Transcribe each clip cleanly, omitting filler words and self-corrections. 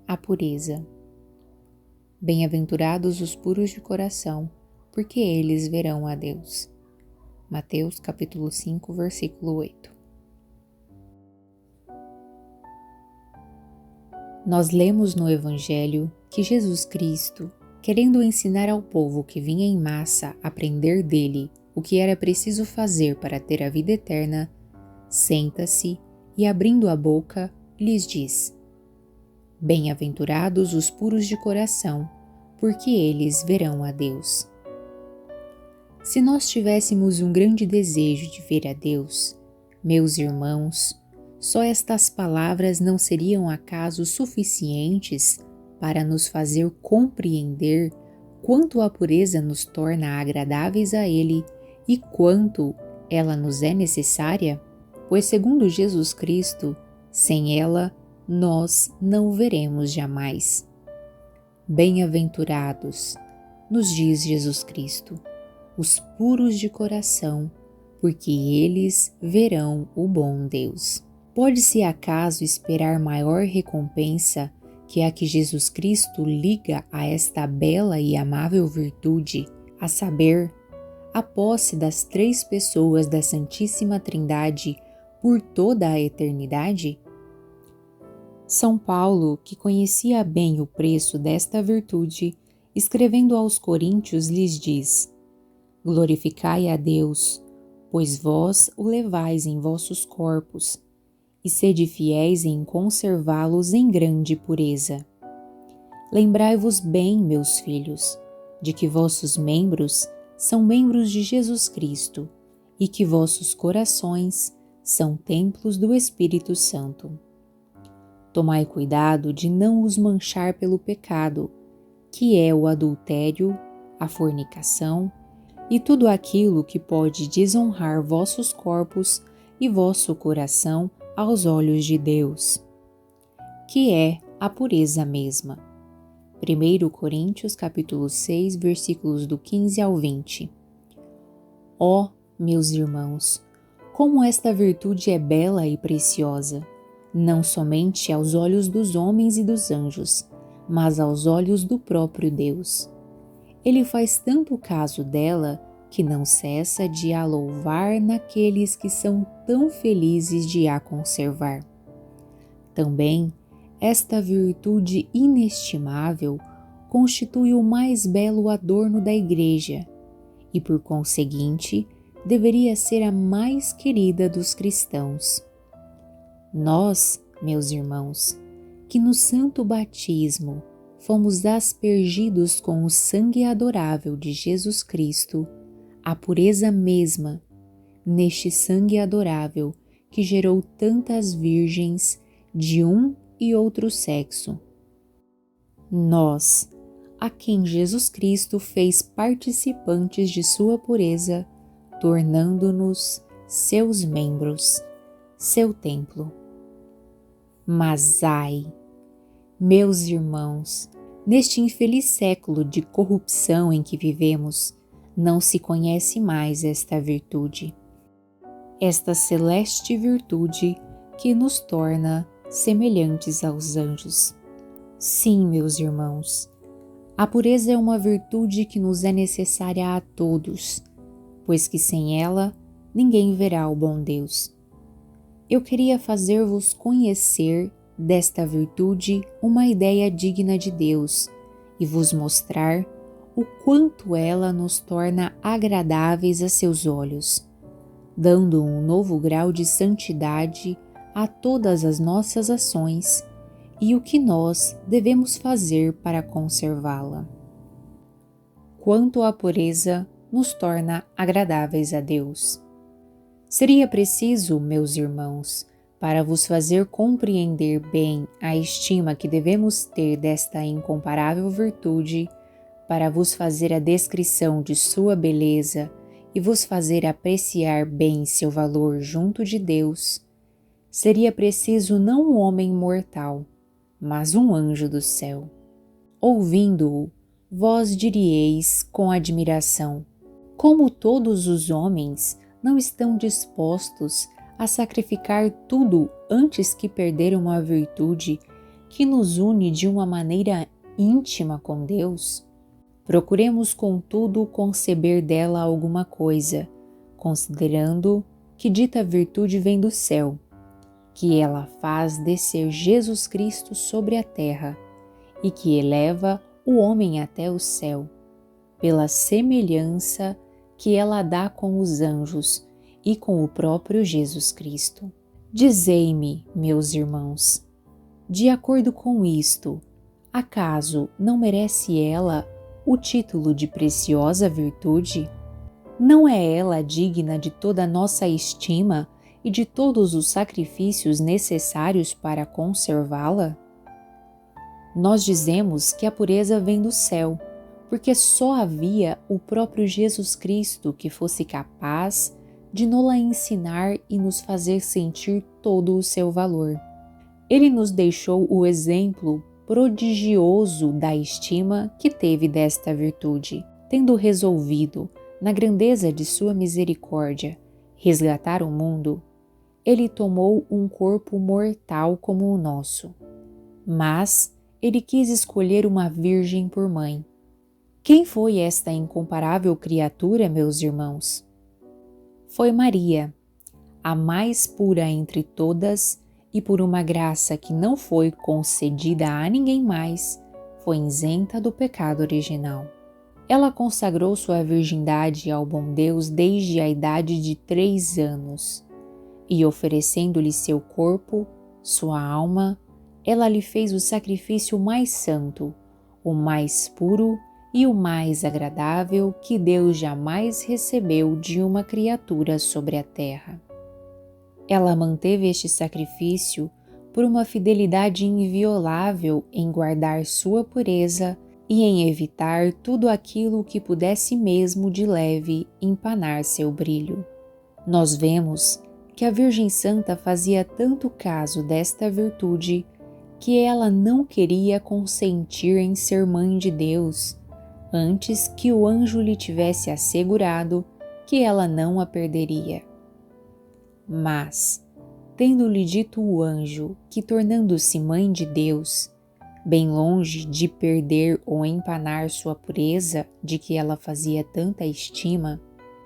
a pureza. Bem-aventurados os puros de coração, porque eles verão a Deus. Mateus capítulo 5, versículo 8. Nós lemos no Evangelho que Jesus Cristo, querendo ensinar ao povo que vinha em massa aprender dele o que era preciso fazer para ter a vida eterna, senta-se e, abrindo a boca, lhes diz: Bem-aventurados os puros de coração, porque eles verão a Deus. Se nós tivéssemos um grande desejo de ver a Deus, meus irmãos, só estas palavras não seriam acaso suficientes para nos fazer compreender quanto a pureza nos torna agradáveis a Ele e quanto ela nos é necessária? Pois, segundo Jesus Cristo, sem ela, nós não o veremos jamais. Bem-aventurados, nos diz Jesus Cristo, os puros de coração, porque eles verão o bom Deus. Pode-se acaso esperar maior recompensa que a que Jesus Cristo liga a esta bela e amável virtude, a saber, a posse das 3 pessoas da Santíssima Trindade por toda a eternidade? São Paulo, que conhecia bem o preço desta virtude, escrevendo aos Coríntios, lhes diz: Glorificai a Deus, pois vós o levais em vossos corpos, e sede fiéis em conservá-los em grande pureza. Lembrai-vos bem, meus filhos, de que vossos membros são membros de Jesus Cristo, e que vossos corações são templos do Espírito Santo. Tomai cuidado de não os manchar pelo pecado, que é o adultério, a fornicação e tudo aquilo que pode desonrar vossos corpos e vosso coração aos olhos de Deus, que é a pureza mesma. 1 Coríntios capítulo 6, versículos do 15 ao 20. Ó, meus irmãos, como esta virtude é bela e preciosa, não somente aos olhos dos homens e dos anjos, mas aos olhos do próprio Deus. Ele faz tanto caso dela que não cessa de a louvar naqueles que são tão felizes de a conservar. Também, esta virtude inestimável constitui o mais belo adorno da Igreja e, por conseguinte, deveria ser a mais querida dos cristãos. Nós, meus irmãos, que no santo batismo fomos aspergidos com o sangue adorável de Jesus Cristo, a pureza mesma, neste sangue adorável que gerou tantas virgens de um e outro sexo. Nós, a quem Jesus Cristo fez participantes de sua pureza, tornando-nos seus membros, seu templo. Mas ai, meus irmãos, neste infeliz século de corrupção em que vivemos, não se conhece mais esta virtude, esta celeste virtude que nos torna semelhantes aos anjos. Sim, meus irmãos, a pureza é uma virtude que nos é necessária a todos, pois que sem ela ninguém verá o bom Deus. Eu queria fazer-vos conhecer desta virtude uma ideia digna de Deus e vos mostrar o quanto ela nos torna agradáveis a seus olhos, dando um novo grau de santidade a todas as nossas ações e o que nós devemos fazer para conservá-la. Quanto a pureza nos torna agradáveis a Deus. Seria preciso, meus irmãos, para vos fazer compreender bem a estima que devemos ter desta incomparável virtude, para vos fazer a descrição de sua beleza e vos fazer apreciar bem seu valor junto de Deus, seria preciso não um homem mortal, mas um anjo do céu. Ouvindo-o, vós dirieis com admiração: como todos os homens não estão dispostos a sacrificar tudo antes que perder uma virtude que nos une de uma maneira íntima com Deus? Procuremos, contudo, conceber dela alguma coisa, considerando que dita virtude vem do céu, que ela faz descer Jesus Cristo sobre a terra e que eleva o homem até o céu, pela semelhança que ela dá com os anjos e com o próprio Jesus Cristo. Dizei-me, meus irmãos, de acordo com isto, acaso não merece ela o título de preciosa virtude? Não é ela digna de toda a nossa estima e de todos os sacrifícios necessários para conservá-la? Nós dizemos que a pureza vem do céu, porque só havia o próprio Jesus Cristo que fosse capaz de nos-la ensinar e nos fazer sentir todo o seu valor. Ele nos deixou o exemplo prodigioso da estima que teve desta virtude, tendo resolvido, na grandeza de sua misericórdia, resgatar o mundo. Ele tomou um corpo mortal como o nosso, mas ele quis escolher uma virgem por mãe. Quem foi esta incomparável criatura, meus irmãos? Foi Maria, a mais pura entre todas, e por uma graça que não foi concedida a ninguém mais, foi isenta do pecado original. Ela consagrou sua virgindade ao bom Deus desde a idade de 3 anos, e oferecendo-lhe seu corpo, sua alma, ela lhe fez o sacrifício mais santo, o mais puro e o mais agradável que Deus jamais recebeu de uma criatura sobre a terra. Ela manteve este sacrifício por uma fidelidade inviolável em guardar sua pureza e em evitar tudo aquilo que pudesse mesmo de leve empanar seu brilho. Nós vemos que a Virgem Santa fazia tanto caso desta virtude que ela não queria consentir em ser mãe de Deus, antes que o anjo lhe tivesse assegurado que ela não a perderia. Mas, tendo-lhe dito o anjo que, tornando-se mãe de Deus, bem longe de perder ou empanar sua pureza de que ela fazia tanta estima,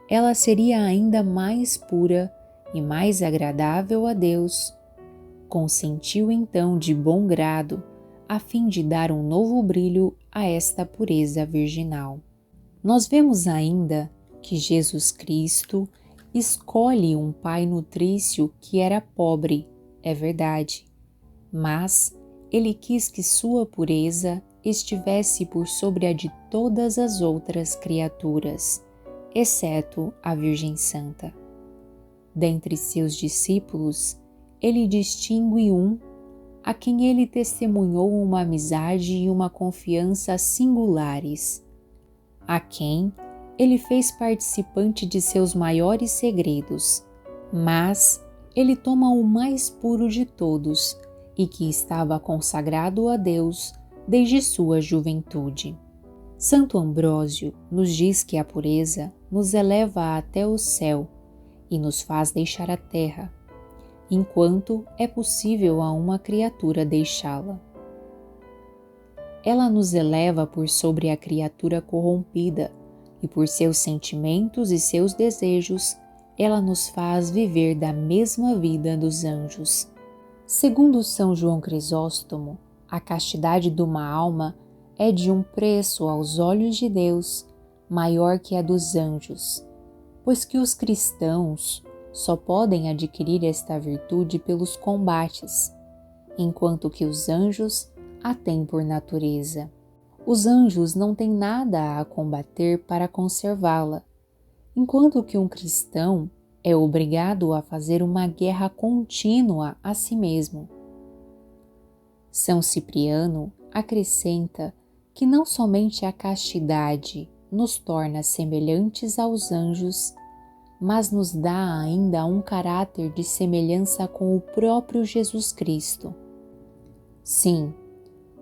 ela seria ainda mais pura e mais agradável a Deus, consentiu então de bom grado, a fim de dar um novo brilho a esta pureza virginal. Nós vemos ainda que Jesus Cristo escolhe um pai nutrício que era pobre, é verdade, mas ele quis que sua pureza estivesse por sobre a de todas as outras criaturas, exceto a Virgem Santa. Dentre seus discípulos, ele distingue um a quem ele testemunhou uma amizade e uma confiança singulares, a quem ele fez participante de seus maiores segredos, mas ele toma o mais puro de todos e que estava consagrado a Deus desde sua juventude. Santo Ambrósio nos diz que a pureza nos eleva até o céu e nos faz deixar a terra, enquanto é possível a uma criatura deixá-la. Ela nos eleva por sobre a criatura corrompida e por seus sentimentos e seus desejos, ela nos faz viver da mesma vida dos anjos. Segundo São João Crisóstomo, a castidade de uma alma é de um preço aos olhos de Deus maior que a dos anjos, pois que os cristãos só podem adquirir esta virtude pelos combates, enquanto que os anjos a têm por natureza. Os anjos não têm nada a combater para conservá-la, enquanto que um cristão é obrigado a fazer uma guerra contínua a si mesmo. São Cipriano acrescenta que não somente a castidade nos torna semelhantes aos anjos, mas nos dá ainda um caráter de semelhança com o próprio Jesus Cristo. Sim,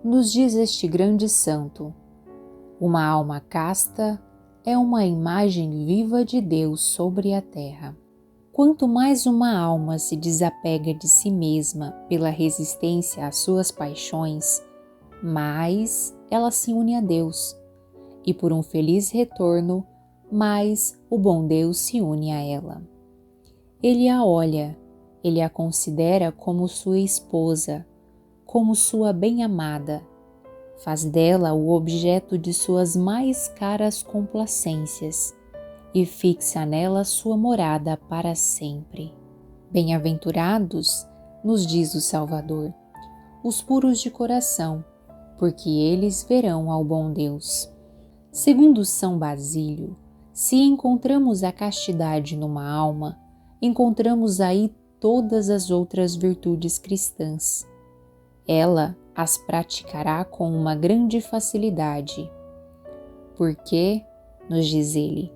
nos diz este grande santo, uma alma casta é uma imagem viva de Deus sobre a terra. Quanto mais uma alma se desapega de si mesma pela resistência às suas paixões, mais ela se une a Deus, e por um feliz retorno, mais o bom Deus se une a ela. Ele a olha, ele a considera como sua esposa, como sua bem-amada, faz dela o objeto de suas mais caras complacências e fixa nela sua morada para sempre. Bem-aventurados, nos diz o Salvador, os puros de coração, porque eles verão ao bom Deus. Segundo São Basílio, se encontramos a castidade numa alma, encontramos aí todas as outras virtudes cristãs. Ela as praticará com uma grande facilidade. Porque, nos diz ele,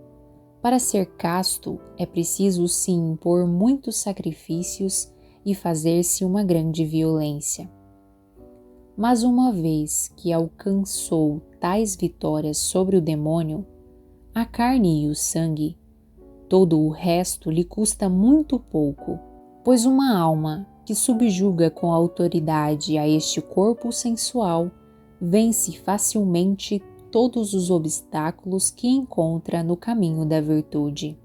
para ser casto é preciso se impor muitos sacrifícios e fazer-se uma grande violência. Mas uma vez que alcançou tais vitórias sobre o demônio, a carne e o sangue, todo o resto lhe custa muito pouco, pois uma alma que subjuga com autoridade a este corpo sensual vence facilmente todos os obstáculos que encontra no caminho da virtude.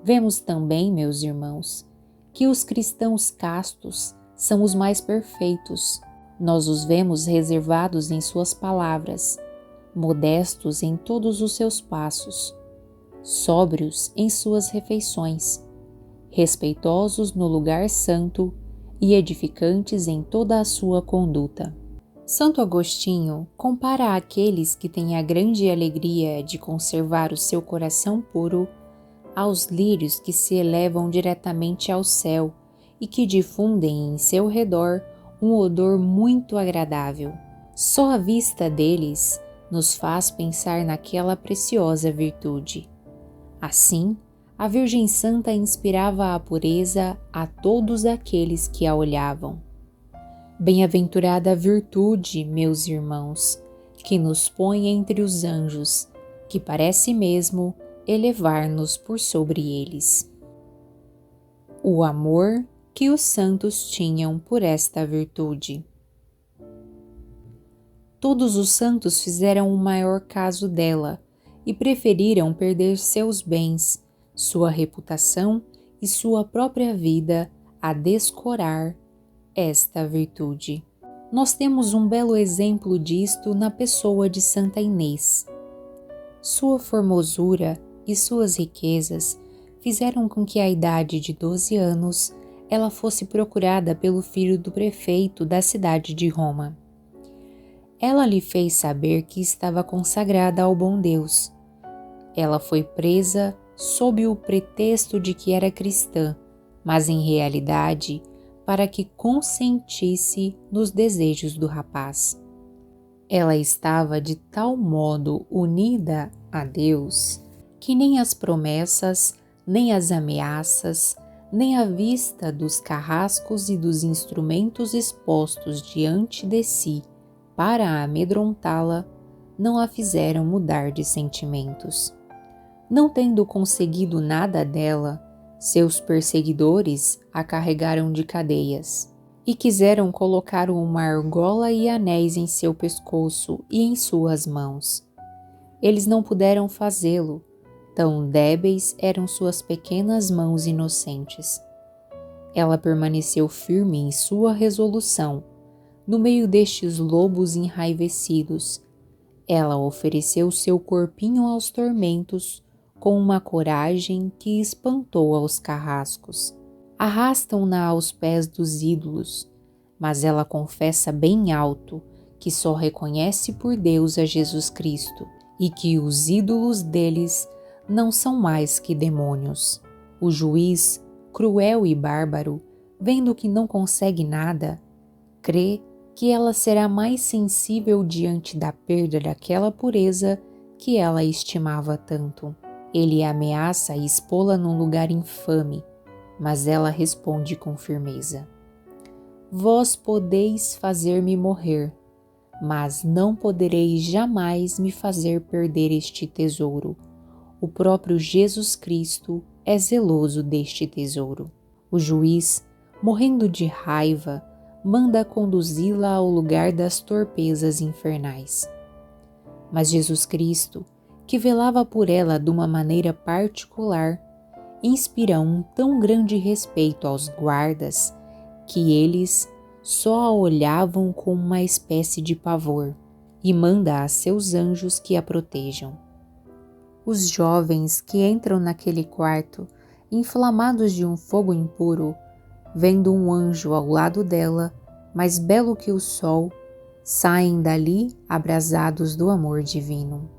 Vemos também, meus irmãos, que os cristãos castos são os mais perfeitos. Nós os vemos reservados em suas palavras, modestos em todos os seus passos, sóbrios em suas refeições, respeitosos no lugar santo e edificantes em toda a sua conduta. Santo Agostinho compara aqueles que têm a grande alegria de conservar o seu coração puro aos lírios que se elevam diretamente ao céu e que difundem em seu redor um odor muito agradável. Só a vista deles nos faz pensar naquela preciosa virtude. Assim, a Virgem Santa inspirava a pureza a todos aqueles que a olhavam. Bem-aventurada a virtude, meus irmãos, que nos põe entre os anjos, que parece mesmo elevar-nos por sobre eles. O amor que os santos tinham por esta virtude. Todos os santos fizeram o maior caso dela e preferiram perder seus bens, sua reputação e sua própria vida a descorar esta virtude. Nós temos um belo exemplo disto na pessoa de Santa Inês. Sua formosura e suas riquezas fizeram com que à idade de 12 anos ela fosse procurada pelo filho do prefeito da cidade de Roma. Ela lhe fez saber que estava consagrada ao bom Deus. Ela foi presa sob o pretexto de que era cristã, mas em realidade para que consentisse nos desejos do rapaz. Ela estava de tal modo unida a Deus que nem as promessas, nem as ameaças, nem a vista dos carrascos e dos instrumentos expostos diante de si para amedrontá-la não a fizeram mudar de sentimentos. Não tendo conseguido nada dela, seus perseguidores a carregaram de cadeias e quiseram colocar uma argola e anéis em seu pescoço e em suas mãos. Eles não puderam fazê-lo, tão débeis eram suas pequenas mãos inocentes. Ela permaneceu firme em sua resolução. No meio destes lobos enraivecidos, ela ofereceu seu corpinho aos tormentos com uma coragem que espantou aos carrascos. Arrastam-na aos pés dos ídolos, mas ela confessa bem alto que só reconhece por Deus a Jesus Cristo e que os ídolos deles não são mais que demônios. O juiz, cruel e bárbaro, vendo que não consegue nada, crê que ela será mais sensível diante da perda daquela pureza que ela estimava tanto. Ele ameaça expô-la num lugar infame, mas ela responde com firmeza: Vós podeis fazer-me morrer, mas não podereis jamais me fazer perder este tesouro. O próprio Jesus Cristo é zeloso deste tesouro. O juiz, morrendo de raiva, manda conduzi-la ao lugar das torpezas infernais. Mas Jesus Cristo, que velava por ela de uma maneira particular, inspira um tão grande respeito aos guardas que eles só a olhavam com uma espécie de pavor e manda a seus anjos que a protejam. Os jovens que entram naquele quarto, inflamados de um fogo impuro, vendo um anjo ao lado dela, mais belo que o sol, saem dali abrasados do amor divino.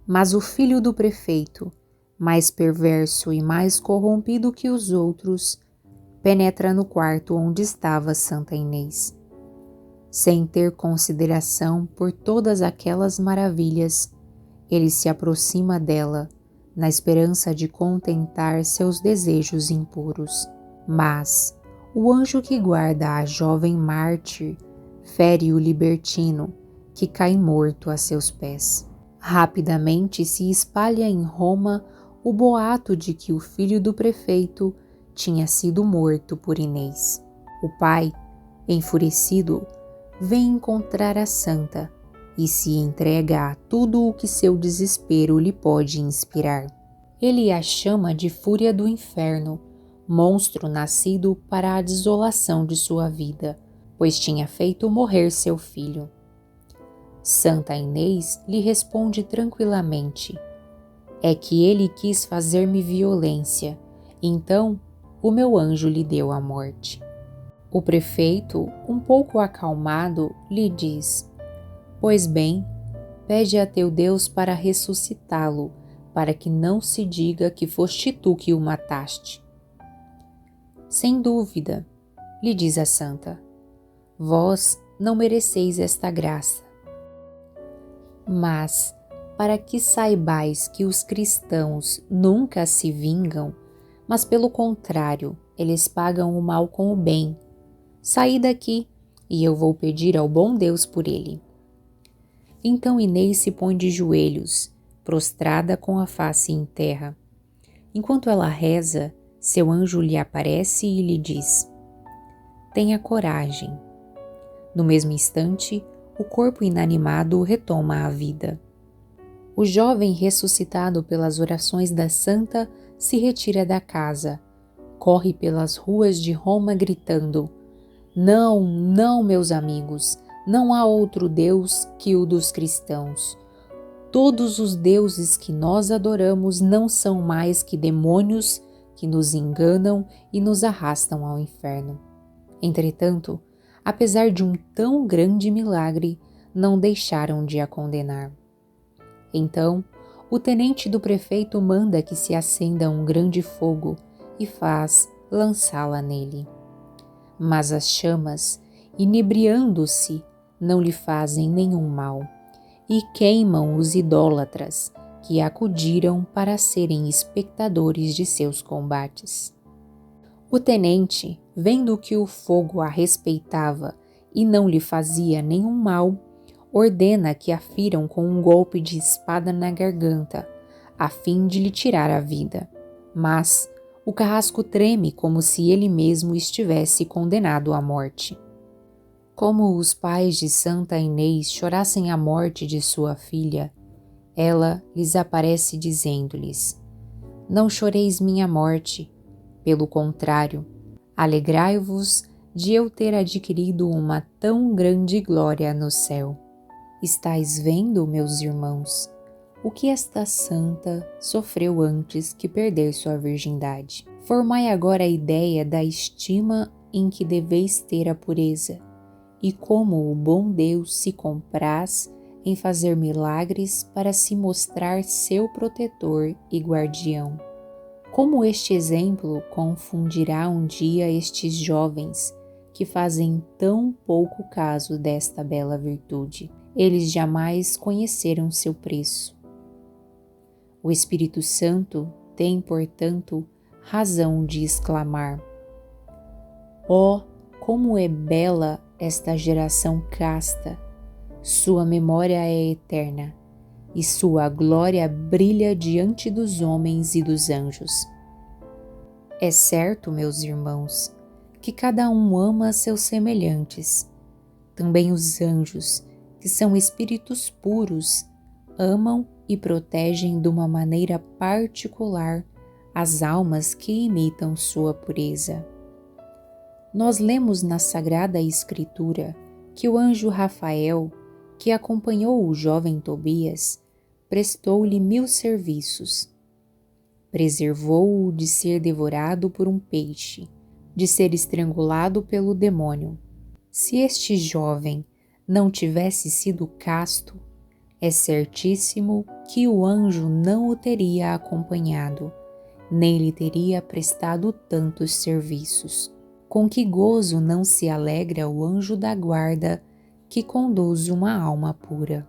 Mas o filho do prefeito, mais perverso e mais corrompido que os outros, penetra no quarto onde estava Santa Inês. Sem ter consideração por todas aquelas maravilhas, ele se aproxima dela, na esperança de contentar seus desejos impuros. Mas o anjo que guarda a jovem mártir fere o libertino, que cai morto a seus pés. Rapidamente se espalha em Roma o boato de que o filho do prefeito tinha sido morto por Inês. O pai, enfurecido, vem encontrar a santa e se entrega a tudo o que seu desespero lhe pode inspirar. Ele a chama de fúria do inferno, monstro nascido para a desolação de sua vida, pois tinha feito morrer seu filho. Santa Inês lhe responde tranquilamente: é que ele quis fazer-me violência, então o meu anjo lhe deu a morte. O prefeito, um pouco acalmado, lhe diz: pois bem, pede a teu Deus para ressuscitá-lo, para que não se diga que foste tu que o mataste. Sem dúvida, lhe diz a santa, vós não mereceis esta graça. Mas, para que saibais que os cristãos nunca se vingam, mas pelo contrário, eles pagam o mal com o bem, saí daqui e eu vou pedir ao bom Deus por ele. Então Inês se põe de joelhos, prostrada com a face em terra. Enquanto ela reza, seu anjo lhe aparece e lhe diz: tenha coragem. No mesmo instante, o corpo inanimado retoma a vida. O jovem ressuscitado pelas orações da santa se retira da casa, corre pelas ruas de Roma gritando: não, não, meus amigos, não há outro Deus que o dos cristãos. Todos os deuses que nós adoramos não são mais que demônios que nos enganam e nos arrastam ao inferno. Entretanto, apesar de um tão grande milagre, não deixaram de a condenar. Então, o tenente do prefeito manda que se acenda um grande fogo e faz lançá-la nele. Mas as chamas, inebriando-se, não lhe fazem nenhum mal, e queimam os idólatras que acudiram para serem espectadores de seus combates. O tenente, vendo que o fogo a respeitava e não lhe fazia nenhum mal, ordena que a firam com um golpe de espada na garganta, a fim de lhe tirar a vida. Mas o carrasco treme como se ele mesmo estivesse condenado à morte. Como os pais de Santa Inês chorassem a morte de sua filha, ela lhes aparece dizendo-lhes: não choreis minha morte, pelo contrário, alegrai-vos de eu ter adquirido uma tão grande glória no céu. Estais vendo, meus irmãos, o que esta santa sofreu antes que perder sua virgindade. Formai agora a ideia da estima em que deveis ter a pureza, e como o bom Deus se compraz em fazer milagres para se mostrar seu protetor e guardião. Como este exemplo confundirá um dia estes jovens que fazem tão pouco caso desta bela virtude? Eles jamais conheceram seu preço. O Espírito Santo tem, portanto, razão de exclamar: ó, como é bela esta geração casta! Sua memória é eterna, e sua glória brilha diante dos homens e dos anjos. É certo, meus irmãos, que cada um ama seus semelhantes. Também os anjos, que são espíritos puros, amam e protegem de uma maneira particular as almas que imitam sua pureza. Nós lemos na Sagrada Escritura que o anjo Rafael, que acompanhou o jovem Tobias, prestou-lhe 1000 serviços. Preservou-o de ser devorado por um peixe, de ser estrangulado pelo demônio. Se este jovem não tivesse sido casto, é certíssimo que o anjo não o teria acompanhado, nem lhe teria prestado tantos serviços. Com que gozo não se alegra o anjo da guarda que conduz uma alma pura.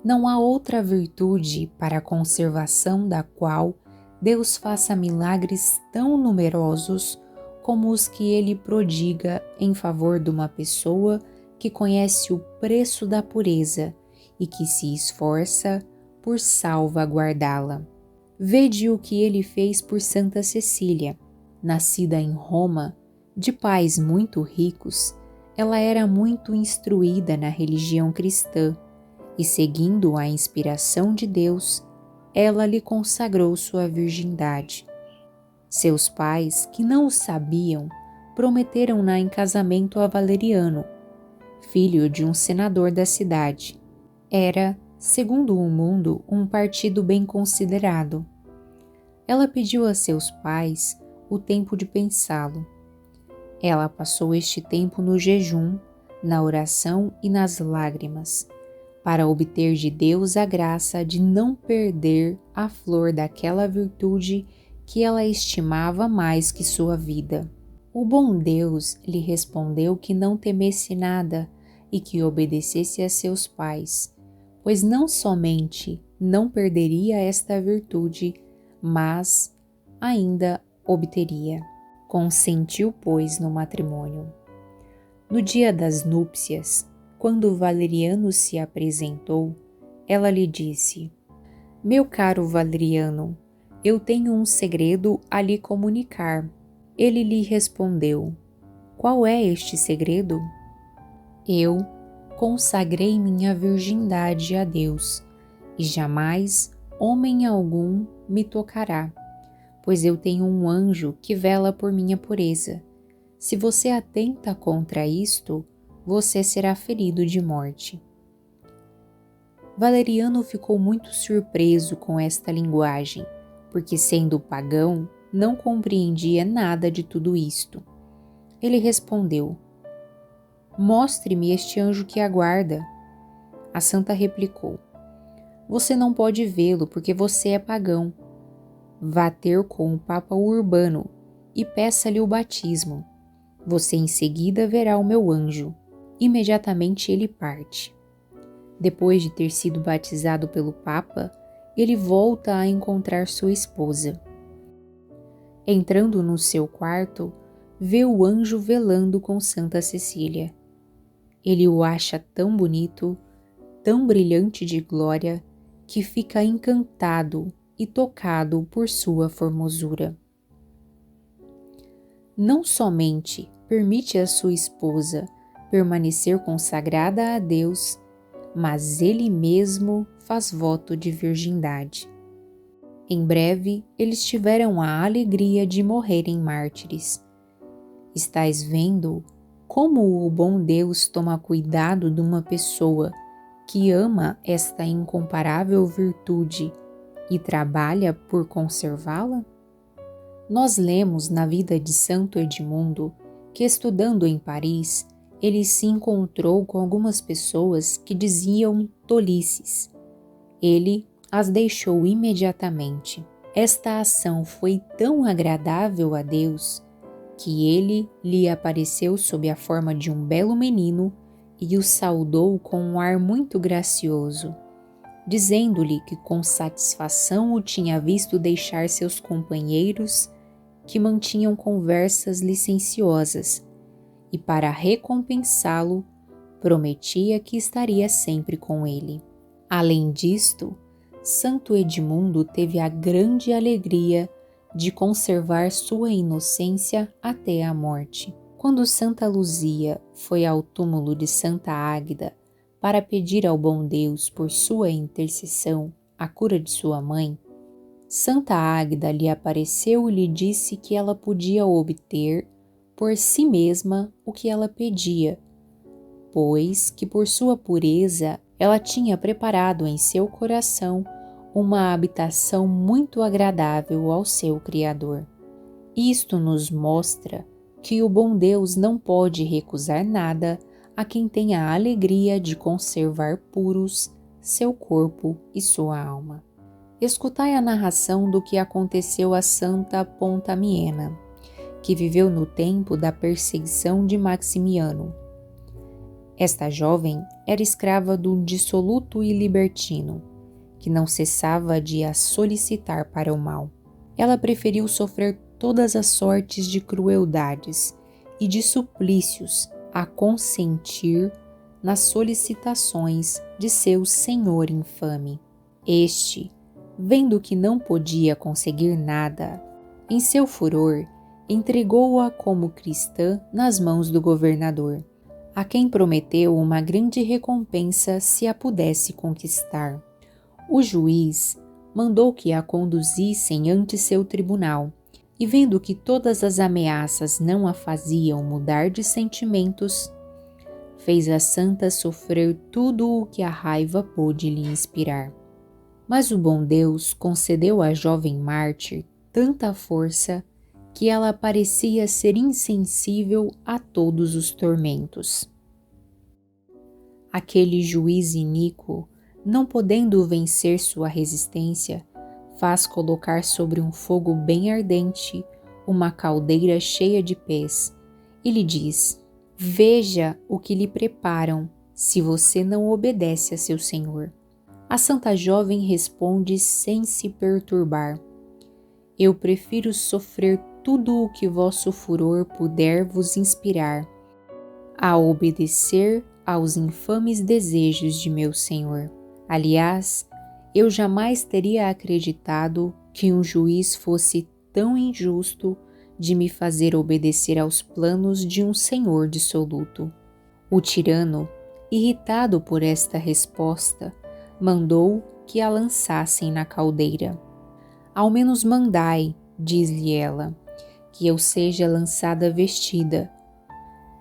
Não há outra virtude para a conservação da qual Deus faça milagres tão numerosos como os que ele prodiga em favor de uma pessoa que conhece o preço da pureza e que se esforça por salvaguardá-la. Vede o que ele fez por Santa Cecília. Nascida em Roma, de pais muito ricos, ela era muito instruída na religião cristã e, seguindo a inspiração de Deus, ela lhe consagrou sua virgindade. Seus pais, que não o sabiam, prometeram-na em casamento a Valeriano, filho de um senador da cidade. Era, segundo o mundo, um partido bem considerado. Ela pediu a seus pais o tempo de pensá-lo. Ela passou este tempo no jejum, na oração e nas lágrimas, para obter de Deus a graça de não perder a flor daquela virtude que ela estimava mais que sua vida. O bom Deus lhe respondeu que não temesse nada e que obedecesse a seus pais, pois não somente não perderia esta virtude, mas ainda obteria. Consentiu, pois, no matrimônio. No dia das núpcias, quando Valeriano se apresentou, ela lhe disse: Meu caro Valeriano, eu tenho um segredo a lhe comunicar. Ele lhe respondeu: Qual é este segredo? Eu consagrei minha virgindade a Deus, e jamais homem algum me tocará, pois eu tenho um anjo que vela por minha pureza. Se você atenta contra isto, você será ferido de morte. Valeriano ficou muito surpreso com esta linguagem, porque, sendo pagão, não compreendia nada de tudo isto. Ele respondeu: Mostre-me este anjo que aguarda. A santa replicou: Você não pode vê-lo porque você é pagão. Vá ter com o Papa Urbano e peça-lhe o batismo. Você em seguida verá o meu anjo. Imediatamente ele parte. Depois de ter sido batizado pelo Papa, ele volta a encontrar sua esposa. Entrando no seu quarto, vê o anjo velando com Santa Cecília. Ele o acha tão bonito, tão brilhante de glória, que fica encantado e tocado por sua formosura. Não somente permite a sua esposa permanecer consagrada a Deus, mas ele mesmo faz voto de virgindade. Em breve, eles tiveram a alegria de morrerem mártires. Estais vendo como o bom Deus toma cuidado de uma pessoa que ama esta incomparável virtude e trabalha por conservá-la? Nós lemos na vida de Santo Edmundo que, estudando em Paris, ele se encontrou com algumas pessoas que diziam tolices. Ele as deixou imediatamente. Esta ação foi tão agradável a Deus que ele lhe apareceu sob a forma de um belo menino e o saudou com um ar muito gracioso, dizendo-lhe que com satisfação o tinha visto deixar seus companheiros que mantinham conversas licenciosas e, para recompensá-lo, prometia que estaria sempre com ele. Além disto, Santo Edmundo teve a grande alegria de conservar sua inocência até a morte. Quando Santa Luzia foi ao túmulo de Santa Águeda para pedir ao bom Deus, por sua intercessão, a cura de sua mãe, Santa Águeda lhe apareceu e lhe disse que ela podia obter por si mesma o que ela pedia, pois que por sua pureza ela tinha preparado em seu coração uma habitação muito agradável ao seu Criador. Isto nos mostra que o bom Deus não pode recusar nada a quem tem a alegria de conservar puros seu corpo e sua alma. Escutai a narração do que aconteceu a Santa Pontamiena, que viveu no tempo da perseguição de Maximiano. Esta jovem era escrava do dissoluto e libertino, que não cessava de a solicitar para o mal. Ela preferiu sofrer todas as sortes de crueldades e de suplícios a consentir nas solicitações de seu senhor infame. Este, vendo que não podia conseguir nada, em seu furor, entregou-a como cristã nas mãos do governador, a quem prometeu uma grande recompensa se a pudesse conquistar. O juiz mandou que a conduzissem ante seu tribunal, e vendo que todas as ameaças não a faziam mudar de sentimentos, fez a santa sofrer tudo o que a raiva pôde lhe inspirar. Mas o bom Deus concedeu à jovem mártir tanta força que ela parecia ser insensível a todos os tormentos. Aquele juiz iníquo, não podendo vencer sua resistência, faz colocar sobre um fogo bem ardente uma caldeira cheia de pés e lhe diz: veja o que lhe preparam se você não obedece a seu senhor. A santa jovem responde sem se perturbar: eu prefiro sofrer tudo o que vosso furor puder vos inspirar, a obedecer aos infames desejos de meu senhor. Aliás, eu jamais teria acreditado que um juiz fosse tão injusto de me fazer obedecer aos planos de um senhor dissoluto. O tirano, irritado por esta resposta, mandou que a lançassem na caldeira. Ao menos mandai, diz-lhe ela, que eu seja lançada vestida.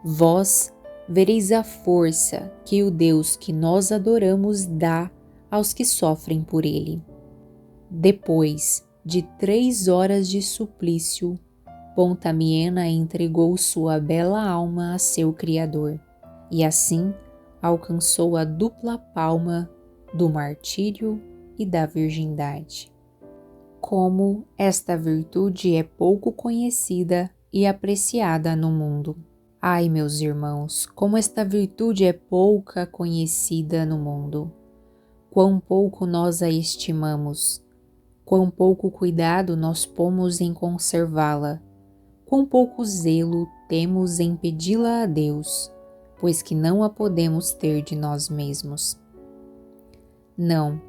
Vós vereis a força que o Deus que nós adoramos dá aos que sofrem por ele. Depois de 3 horas de suplício, Pontamiena entregou sua bela alma a seu Criador, e assim alcançou a dupla palma do martírio e da virgindade. Como esta virtude é pouco conhecida e apreciada no mundo. Ai, meus irmãos, como esta virtude é pouca conhecida no mundo. Quão pouco nós a estimamos, quão pouco cuidado nós pomos em conservá-la, quão pouco zelo temos em pedi-la a Deus, pois que não a podemos ter de nós mesmos. Não,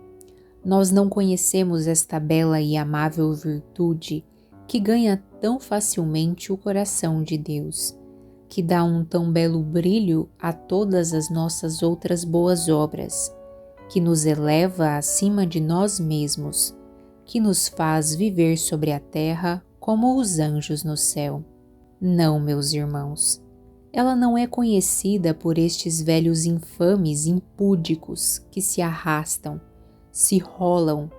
nós não conhecemos esta bela e amável virtude que ganha tão facilmente o coração de Deus, que dá um tão belo brilho a todas as nossas outras boas obras, que nos eleva acima de nós mesmos, que nos faz viver sobre a terra como os anjos no céu. Não, meus irmãos, ela não é conhecida por estes velhos infames impúdicos que se arrastam, se rolam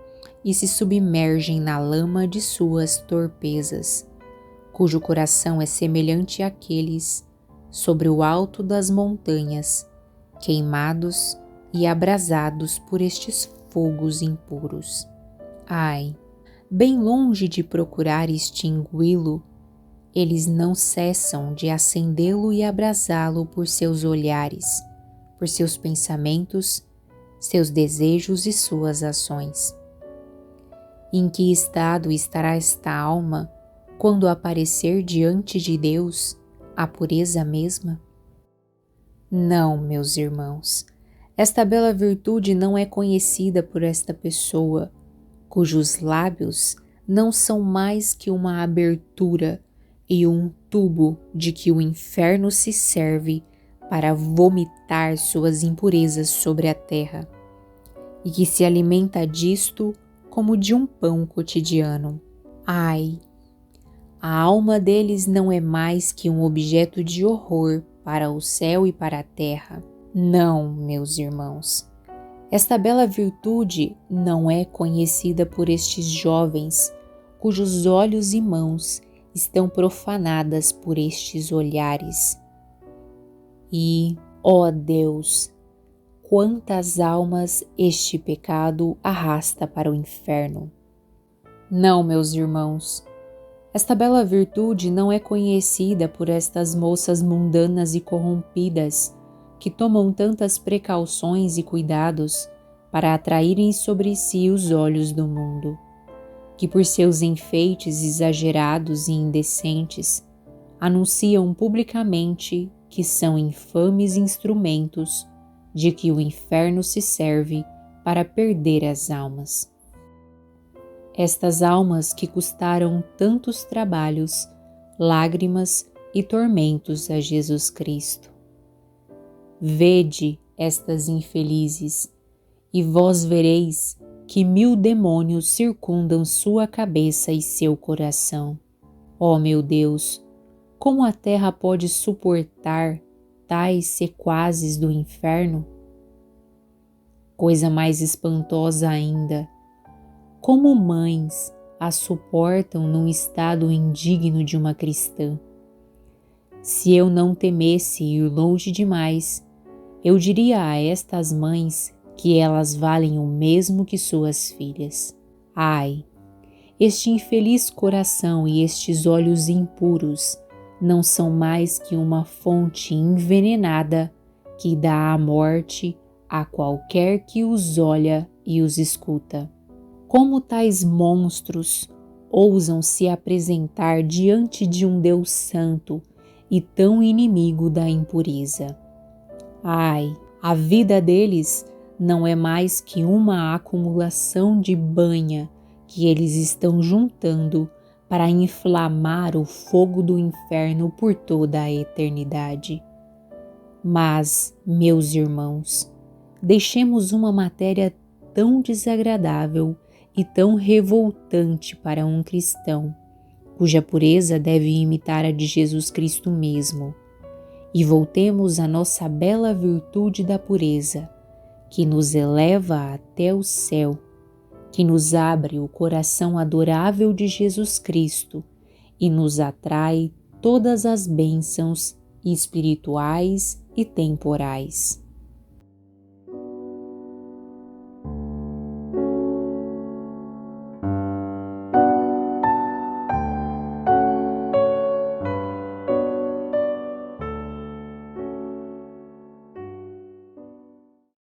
e se submergem na lama de suas torpezas, cujo coração é semelhante àqueles sobre o alto das montanhas, queimados e abrasados por estes fogos impuros. Ai, bem longe de procurar extingui-lo, eles não cessam de acendê-lo e abrasá-lo por seus olhares, por seus pensamentos, seus desejos e suas ações. Em que estado estará esta alma quando aparecer diante de Deus a pureza mesma? Não, meus irmãos, esta bela virtude não é conhecida por esta pessoa, cujos lábios não são mais que uma abertura e um tubo de que o inferno se serve para vomitar suas impurezas sobre a terra, e que se alimenta disto como de um pão cotidiano. Ai, a alma deles não é mais que um objeto de horror para o céu e para a terra. Não, meus irmãos, esta bela virtude não é conhecida por estes jovens, cujos olhos e mãos estão profanadas por estes olhares. E, ó Deus, quantas almas este pecado arrasta para o inferno. Não, meus irmãos, esta bela virtude não é conhecida por estas moças mundanas e corrompidas, que tomam tantas precauções e cuidados para atraírem sobre si os olhos do mundo, que por seus enfeites exagerados e indecentes anunciam publicamente que são infames instrumentos de que o inferno se serve para perder as almas. Estas almas que custaram tantos trabalhos, lágrimas e tormentos a Jesus Cristo. Vede estas infelizes, e vós vereis que 1000 demônios circundam sua cabeça e seu coração. Ó meu Deus, como a terra pode suportar tais sequazes do inferno? Coisa mais espantosa ainda, como mães a suportam num estado indigno de uma cristã. Se eu não temesse ir longe demais, eu diria a estas mães que elas valem o mesmo que suas filhas. Ai, este infeliz coração e estes olhos impuros não são mais que uma fonte envenenada que dá a morte a qualquer que os olha e os escuta. Como tais monstros ousam se apresentar diante de um Deus santo e tão inimigo da impureza? Ai, a vida deles não é mais que uma acumulação de banha que eles estão juntando para inflamar o fogo do inferno por toda a eternidade. Mas, meus irmãos, deixemos uma matéria tão desagradável e tão revoltante para um cristão, cuja pureza deve imitar a de Jesus Cristo mesmo, e voltemos à nossa bela virtude da pureza, que nos eleva até o céu, que nos abre o coração adorável de Jesus Cristo e nos atrai todas as bênçãos espirituais e temporais.